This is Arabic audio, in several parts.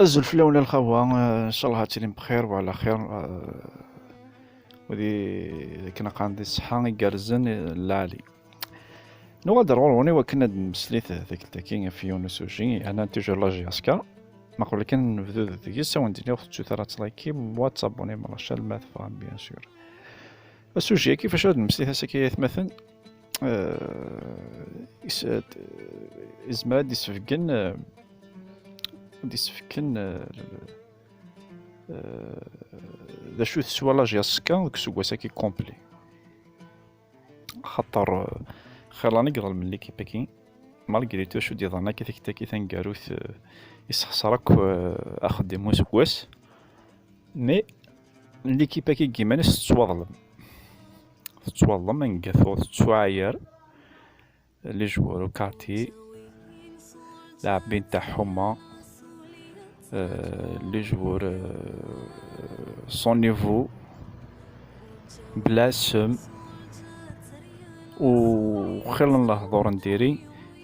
الزلف الأولى الخوة إن شاء الله هاتيلين بخير وعلى خير. ودي كنا قاندي الصحة يقرزن العالي نوغادر وروني وكنا نمسليت ذاك التاكين في يونس وجي أنا تيجور لاجي أسكا ما قبل كان نبدو ذاك سوا ندير وقت ثلاث لايكي واتسابوني مرشا الماث فاهم بيان سور السوجي كيفاش هاد نمسليت سكايات مثلا إزماد يسفكن ذا شو تسوى لاجي أسكا ديك سواسا كي كومبلي خاطر خيراني قرا من ليكيب كي مالغري تو شو ديضانا كي تكتاكي ثنقاروث يسخسرك اخد دي موس كواس مي ليكيب كي كيمانس تتواظلم نقاثو تتوعير لي جوار كارتي لاعبين تاعهم لي جوار سون نيفو بلا سم وخير الله دور نديري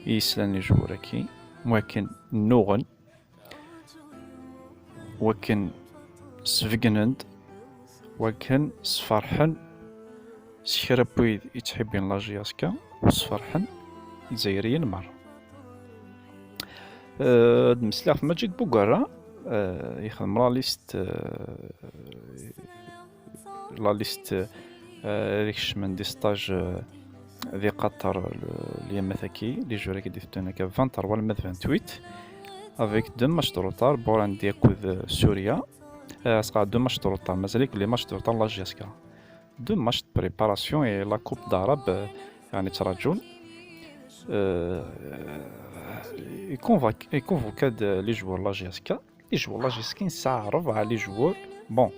يسلان لي جوراكي ولكن نوغن ولكن سفقنند ولكن سفرحن سكرابويد يتحبين لاجياسكا وسفرحن الجزائريين مرة مسلاح في ماجيك بوغارا يخدم لا ليست ريكش من دي ستاج ذي قطر اليوم مثاكي لي جوراكي ديفتونا كا 23 ولا 28 افيك دو ماتش دو روتار بوران ديكوذ سوريا اسقا دو ماتش دو روتار مازاليك لي ماتش دو روتار لاجياسكا دو ماتش دو بريباراسيون اي لا كوب داراب يعني تراجون يكونفوكاد لي جوار لاجياسكا لي جوار لاجياسكا نساعرف على لي جوار بون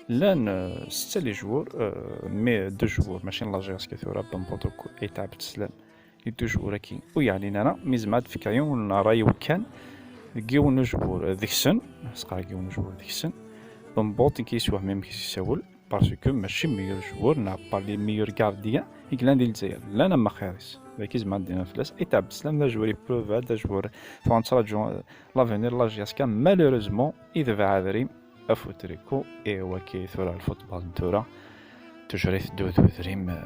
لان 6 لي جوار مي دو جوار ماشي لاجياسكا ثورا بنبوتوكو اي تاع بتسلام لي دو جوار كي ويعني انا ميزماد في كايون راي وكان كيو نجبور ذيكسن سقا كيو نجبور ذيكسن بنبوط كيسوه ميم كيساول باسكو ماشي ميور جوار نا با لي ميور غارديان يكلان ديال الجزائر لا انا ما خيرس ذاك زعما دينا فلاس اي تاع بتسلام دا جوار بروفا دا جوار فونترا جو لافينير لاجياسكا مالوريزمون اذا عذري افوتريكو اي وكي ثورا الفوتبال نتورا تجريث دو ذريم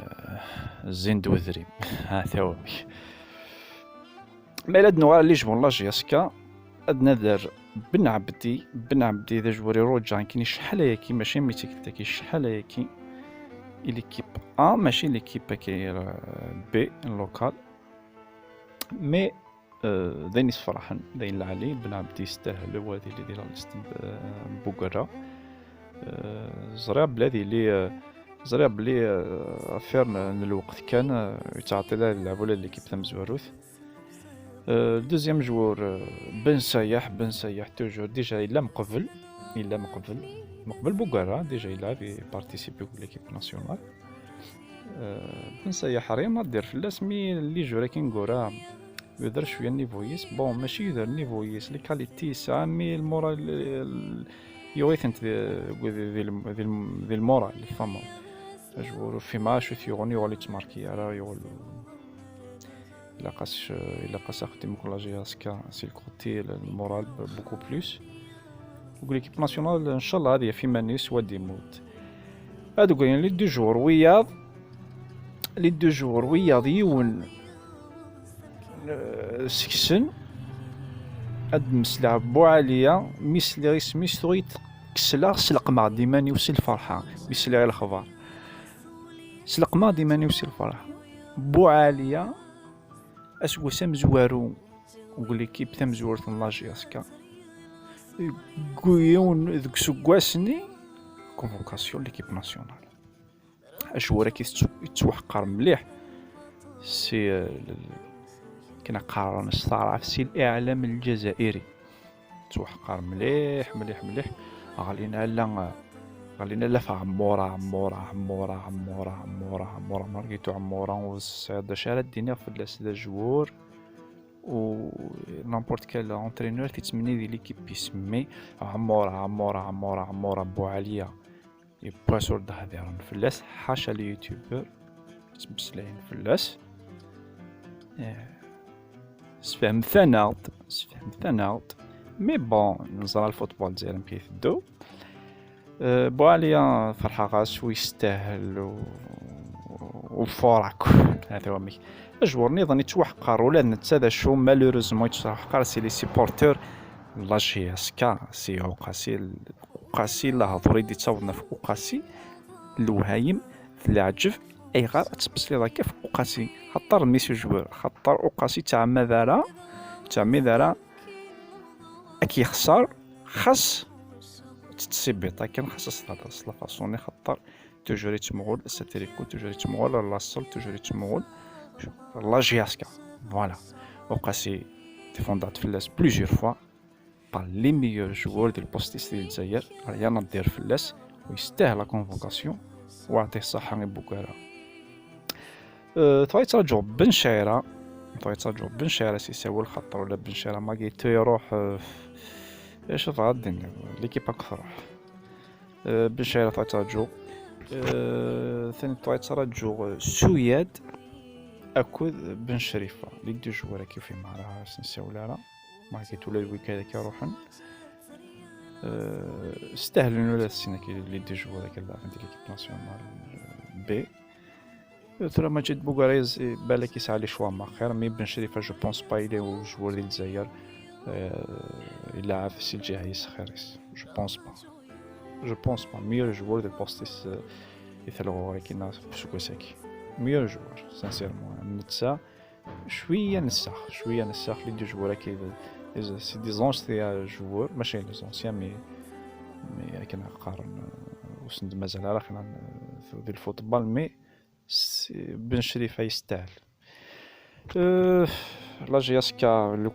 زين دو ذريم ها ثوابي مالاد نوار اللي جبون لاجياسكا ادنا دار بن عبدي ذا جواري روجان كيني شحال ياكي ماشي ميتيكتاكي شحال ياكي ليكيب ماشي ليكيب كي بي لوكال مي ذين يسفرحن ذين العلي بن عبدي يستاهل وهذه اللي دير بوغرا زريا بلي افير الوقت كان يتعطي لها يلعبوا لها ليكيب تاع مزواروث دوزيام جوور بن سايح توجور ديجا إلا مقبل بوغرا ديجا يلعب يبارتيسيبي ليكيب ناسيونال بن سايح ريا ما دير فلاس مي اللي جورا كي نقورا يدير شويه نيفويس بون ماشي يدير نيفويس لي كاليتي سا مي المورا يويثنت ذي المورا اللي فما جوور في ماش ثيغوني يولي تماركي على يولي إلا قاس أخدم كولاجياسكا سي الكوتي المورال بوكو بلوس وليكيب ناسيونال إن شاء الله هذه في مانيس ودي موت هادو قاين لي دو جور وياض يون سكسن هاد مسلا بوعالية ميسلي سميثويت كسلا سلقما ديما نيوصل الفرحة ميسلي غير الخبار سلقما ديما نيوصل الفرحة بوعالية اسكو سامزوارو وليكيب تاع مزورت لاجياسكا كويون ذوك سكواسني كونفوكاسيون ليكيب ناسيونال اشورا يتوحقر مليح سي كنا قارن استعرف سي الاعلام الجزائري توحقر مليح غالينا لا عمورة ماركيتو عمورة وسعد شارد دينا في الاسد جوور و نامبورت كال انترينور تيتمني دي ليكيب يسمي عمورة بوعالية يباسور دهديرن فلاس حاشا اليوتيوبر تمسلاين فلاس سفهم ثناغد مي بون نزرى الفوتبول ديالهم كيفدو. بواليا فرحة غاس ويستاهل وفوراك هذا هو ميك الجوار نظني توحقر ولا نتا شو مالوريزمون يتوحقر سي لي سيبورتور لا جي اس كا سي اوقاسي لا هضري دي تصاوبنا في اوقاسي الوهايم في العجف اي غار تبس لي كيف اوقاسي خطر ميسي جوار خطر اوقاسي تاع مدارا اكي خسر خاص تتسيبيطا كان خاص لا فاصوني خطر توجوري تمغول ساتيريكو توجوري تمغول لاصل توجوري تمغول لا جياسكا فوالا اوقاسي ديفوندات فلاس بليزيور فوا بار لي ميور جوور ديال البوستيس ديال الجزائر ريانا دير فلاس ويستاهل لا كونفوكاسيون ويعطيه الصحة من بوكارا. تغيتراجعو بن شعيرة سيساول خطر ولا بن شعيرة ما قيتو يروح ايش غادي ليكيب اكثر بن شعيرة تغيتراجعو ثاني تغيتراجعو سوياد اكود بن شريفة لي دو جوار كيف معها سنساولا ما قيتو لا الويك هذاك يروحن استاهلوا ولا السنه كي لي دو جوار كي لاعبين ديال ليكيب ناسيونال بي ترى مجيد بوغاريز بالك يسعى لي شوا ما خير مي بن شريفه جو بونس با يلي هو جوار ديال الجزائر يلعب في سي الجهيس خيريس جو بونس با ميور جوار ديال بوستيس يثلغوا كينا سوكوساكي ميور جوار سانسيرمون نتسا شويه نسخ لي دو جوار كي سي دي زونسيان جوور ماشي لي زونسيان مي كان نقارن وسند مازال راه خلينا في الفوتبول مي بن شريفه يستاهل. لا جياسكا لو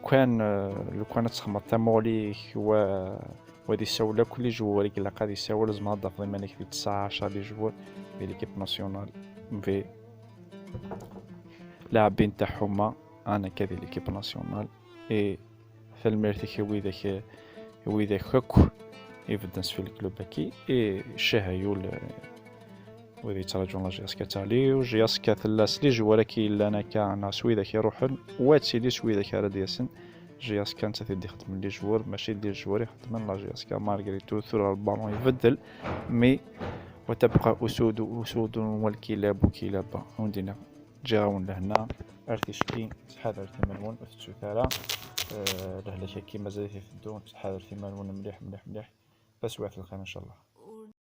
كان تخمط تمولي وهادي يساولا كل جوار اللي قاعد يساول لازم نضاف ضمن لي 19 لي جوار في ليكيب ناسيونال في لاعبين تاعهم انا كذا ليكيب ناسيونال اي فالميرتي هو ذاك هكو يفدنس في الكلوب هكي اي شهايول وذي تراجعون لا جياسكا تالي وجياسكا ثلاث لي جوار كي انا كان سويدا كيروحن واتسي لي سويدا كرا دياسن جياسكا انت تدي خدم لي جوار ماشي ديال الجوار يخدم لا جياسكا مارغريتو ثور البالون يبدل مي وتبقى اسود والكلاب وندينا جاون لهنا ارتشكين تحضر ثمانون الثلاثه لهلا كي مازال في الدون تحضر ثمانون مليح بس واحد الخير ان شاء الله.